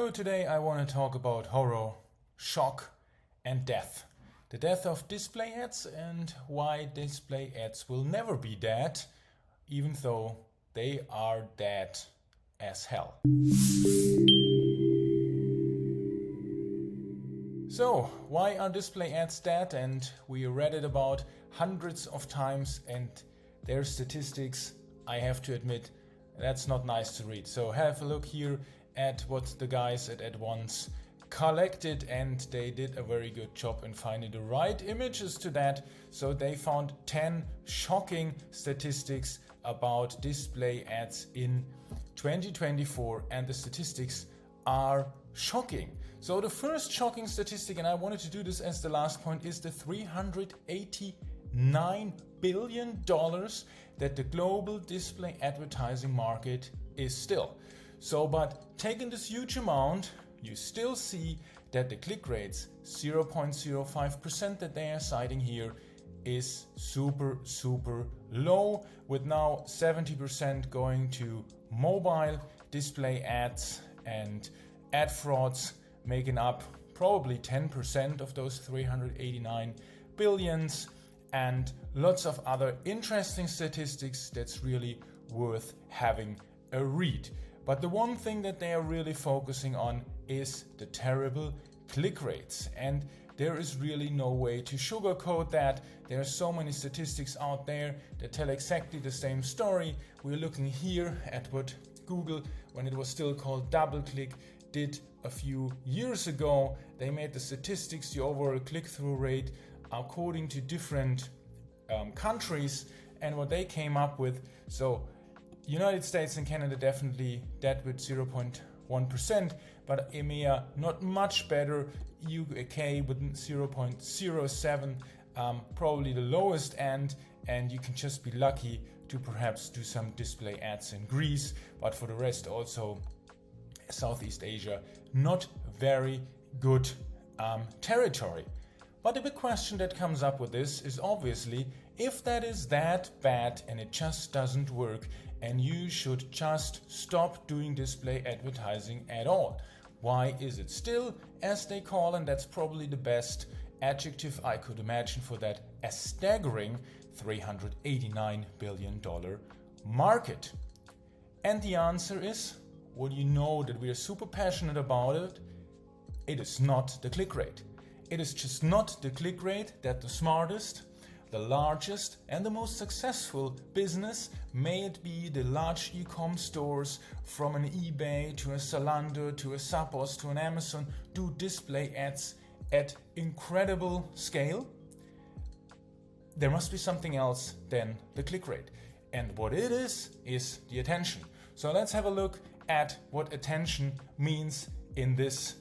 So today I want to talk about horror, shock and death. The death of display ads and why display ads will never be dead, even though they are dead as hell. So, why are display ads dead? And we read it about hundreds of times, and their statistics, I have to admit, that's not nice to read. So have a look here at what the guys at AdOnce collected, and they did a very good job in finding the right images to that. So they found 10 shocking statistics about display ads in 2024, and the statistics are shocking. So the first shocking statistic, and I wanted to do this as the last point, is the $389 billion that the global display advertising market is still. So, but taking this huge amount, you still see that the click rates, 0.05% that they are citing here, is super low, with now 70% going to mobile display ads, and ad frauds making up probably 10% of those 389 billions, and lots of other interesting statistics that's really worth having a read. But the one thing that they are really focusing on is the terrible click rates, and there is really no way to sugarcoat that. There are so many statistics out there that tell exactly the same story. We're looking here at what Google, when it was still called DoubleClick, did a few years ago. They made the statistics, the overall click-through rate, according to different countries, and what they came up with. So United States and Canada definitely dead with 0.1%, but EMEA not much better, UK with 0.07, probably the lowest end, and you can just be lucky to perhaps do some display ads in Greece, but for the rest also Southeast Asia, not very good territory. But the big question that comes up with this is obviously, if that is that bad and it just doesn't work, and you should just stop doing display advertising at all, why is it still, as they call, and that's probably the best adjective I could imagine for that, a staggering $389 billion market? And the answer is, well, you know that we are super passionate about it. It is not the click rate. It is just not the click rate that the smartest, the largest and the most successful business, may it be the large e-com stores from an eBay to a Zalando to a Zappos to an Amazon, do display ads at incredible scale. There must be something else than the click rate. And what it is the attention. So let's have a look at what attention means in this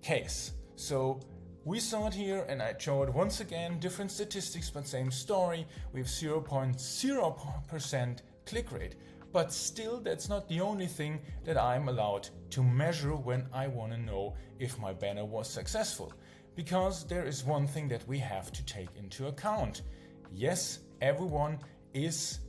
case. So we saw it here, and I showed once again different statistics, but same story. We have 0.0% click rate. But still, that's not the only thing that I'm allowed to measure when I want to know if my banner was successful. Because there is one thing that we have to take into account. Yes, everyone is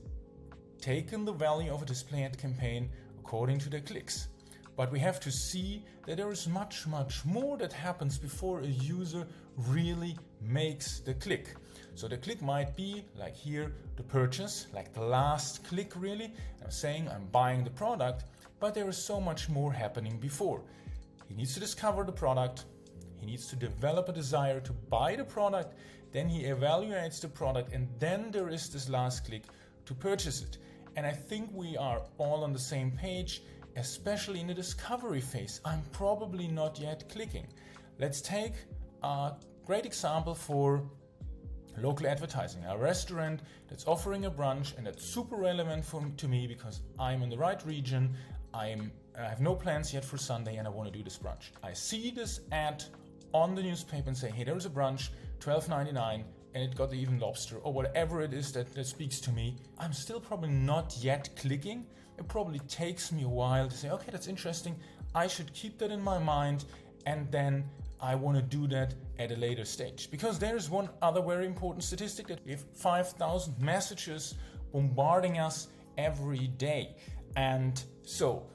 taking the value of a display ad campaign according to their clicks. But we have to see that there is much more that happens before a user really makes the click. So the click might be, like here, the purchase, like the last click really. I'm saying I'm buying the product, but there is so much more happening before. He needs to discover the product, he needs to develop a desire to buy the product, then he evaluates the product, and then there is this last click to purchase it. And I think we are all on the same page, especially in the discovery phase. I'm probably not yet clicking. Let's take a great example for local advertising. A restaurant that's offering a brunch, and that's super relevant to me because I'm in the right region. I have no plans yet for Sunday and I want to do this brunch. I see this ad on the newspaper and say, hey, there's a brunch, $12.99, and it got even lobster or whatever it is that speaks to me. I'm still probably not yet clicking. It probably takes me a while to say, okay, that's interesting. I should keep that in my mind, and then I want to do that at a later stage. Because there's one other very important statistic, that we have 5,000 messages bombarding us every day. And so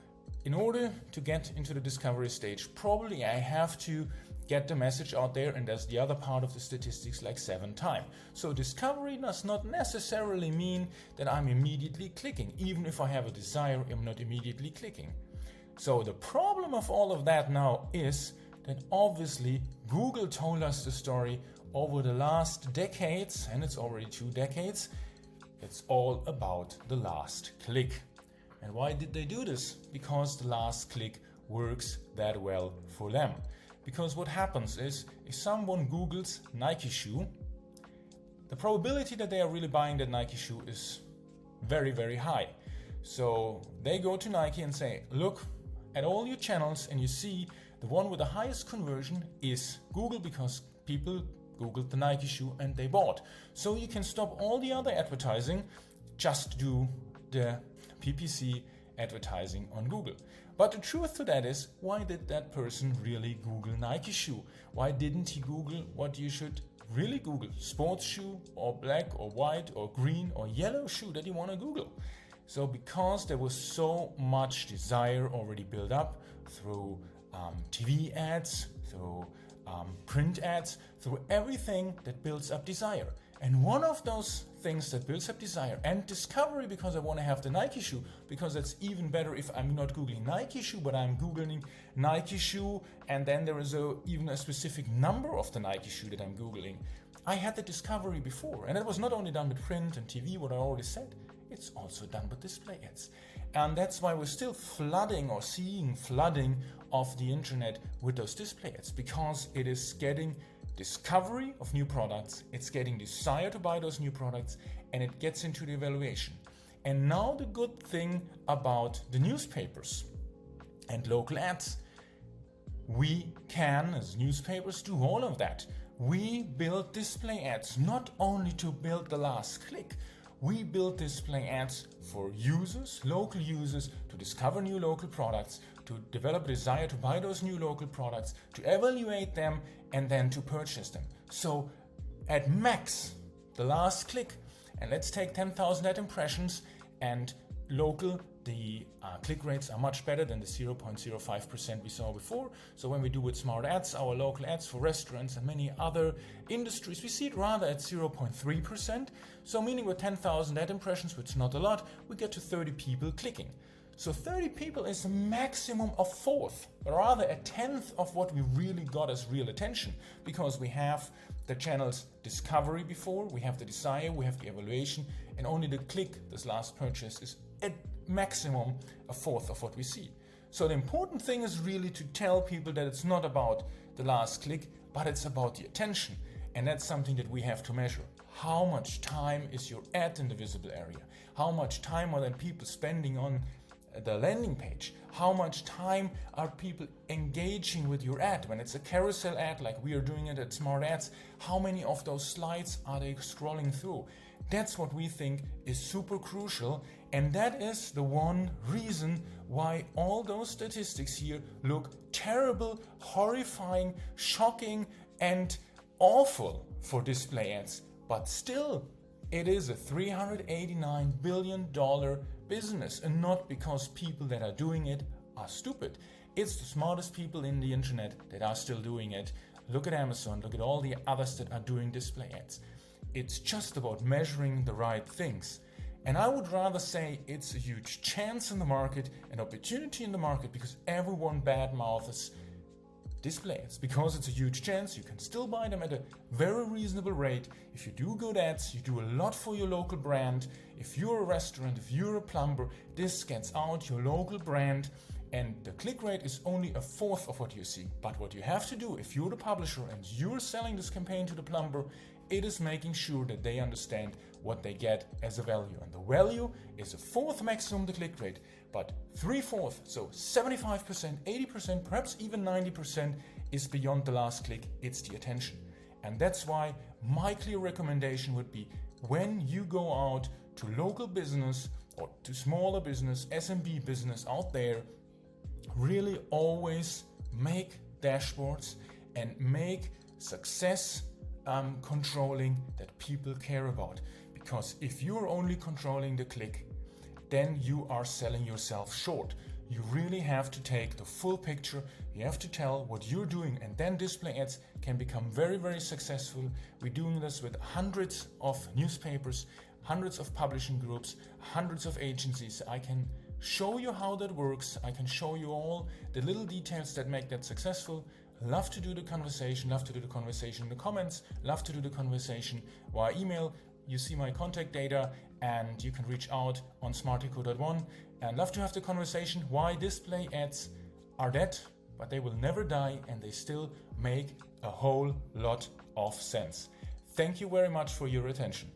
in order to get into the discovery stage, probably I have to get the message out there, and that's the other part of the statistics, like 7 times. So discovery does not necessarily mean that I'm immediately clicking. Even if I have a desire, I'm not immediately clicking. So the problem of all of that now is that obviously Google told us the story over the last decades, and it's already 2 decades. It's all about the last click. And why did they do this? Because the last click works that well for them. Because what happens is, if someone Googles Nike shoe, the probability that they are really buying that Nike shoe is very, very high. So they go to Nike and say, look at all your channels, and you see the one with the highest conversion is Google, because people Googled the Nike shoe and they bought. So you can stop all the other advertising, just do the PPC advertising on Google. But the truth to that is, why did that person really Google Nike shoe? Why didn't he Google what you should really Google? Sports shoe, or black or white or green or yellow shoe that you want to Google. So because there was so much desire already built up through TV ads, through print ads, through everything that builds up desire. And one of those things that builds up desire and discovery, because I want to have the Nike shoe, because it's even better if I'm not Googling Nike shoe, but I'm Googling Nike shoe, and then there is even a specific number of the Nike shoe that I'm Googling. I had the discovery before, and it was not only done with print and TV, what I already said, it's also done with display ads. And that's why we're still flooding or seeing flooding of the internet with those display ads, because it is getting discovery of new products, it's getting desire to buy those new products, and it gets into the evaluation. And now the good thing about the newspapers and local ads, we can, as newspapers, do all of that. We build display ads not only to build the last click, we build display ads for users, local users, to discover new local products, to develop a desire to buy those new local products, to evaluate them, and then to purchase them. So at max, the last click, and let's take 10,000 ad impressions, and local, the click rates are much better than the 0.05% we saw before. So when we do with smart ads, our local ads for restaurants and many other industries, we see it rather at 0.3%. So meaning with 10,000 ad impressions, which is not a lot, we get to 30 people clicking. So 30 people is a maximum of 1/4, but rather a 1/10 of what we really got as real attention, because we have the channel's discovery before, we have the desire, we have the evaluation, and only the click, this last purchase, is at maximum a 1/4 of what we see. So the important thing is really to tell people that it's not about the last click, but it's about the attention. And that's something that we have to measure. How much time is your ad in the visible area? How much time are then people spending on the landing page? How much time are people engaging with your ad? When it's a carousel ad like we are doing it at Smart Ads, how many of those slides are they scrolling through? That's what we think is super crucial, and that is the one reason why all those statistics here look terrible, horrifying, shocking, and awful for display ads. But still, it is a $389 billion business, and not because people that are doing it are stupid. It's the smartest people in the internet that are still doing it. Look at Amazon, look at all the others that are doing display ads. It's just about measuring the right things. And I would rather say it's a huge chance in the market, an opportunity in the market, because everyone badmouths display ads, because it's a huge chance. You can still buy them at a very reasonable rate. If you do good ads, you do a lot for your local brand. If you're a restaurant, if you're a plumber, this gets out your local brand, and the click rate is only a 1/4 of what you see. But what you have to do, if you're the publisher and you're selling this campaign to the plumber, it is making sure that they understand what they get as a value. And the value is a 1/4 maximum the click rate, but 3/4, so 75%, 80%, perhaps even 90% is beyond the last click. It's the attention. And that's why my clear recommendation would be, when you go out to local business or to smaller business, SMB business out there, really always make dashboards and make success controlling that people care about. Because if you're only controlling the click, then you are selling yourself short. You really have to take the full picture. You have to tell what you're doing, and then display ads can become very, very successful. We're doing this with hundreds of newspapers, hundreds of publishing groups, hundreds of agencies. I can show you how that works. I can show you all the little details that make that successful. Love to do the conversation, love to do the conversation in the comments, love to do the conversation via email. You see my contact data and you can reach out on smarteco.one, and love to have the conversation why display ads are dead, but they will never die and they still make a whole lot of sense. Thank you very much for your attention.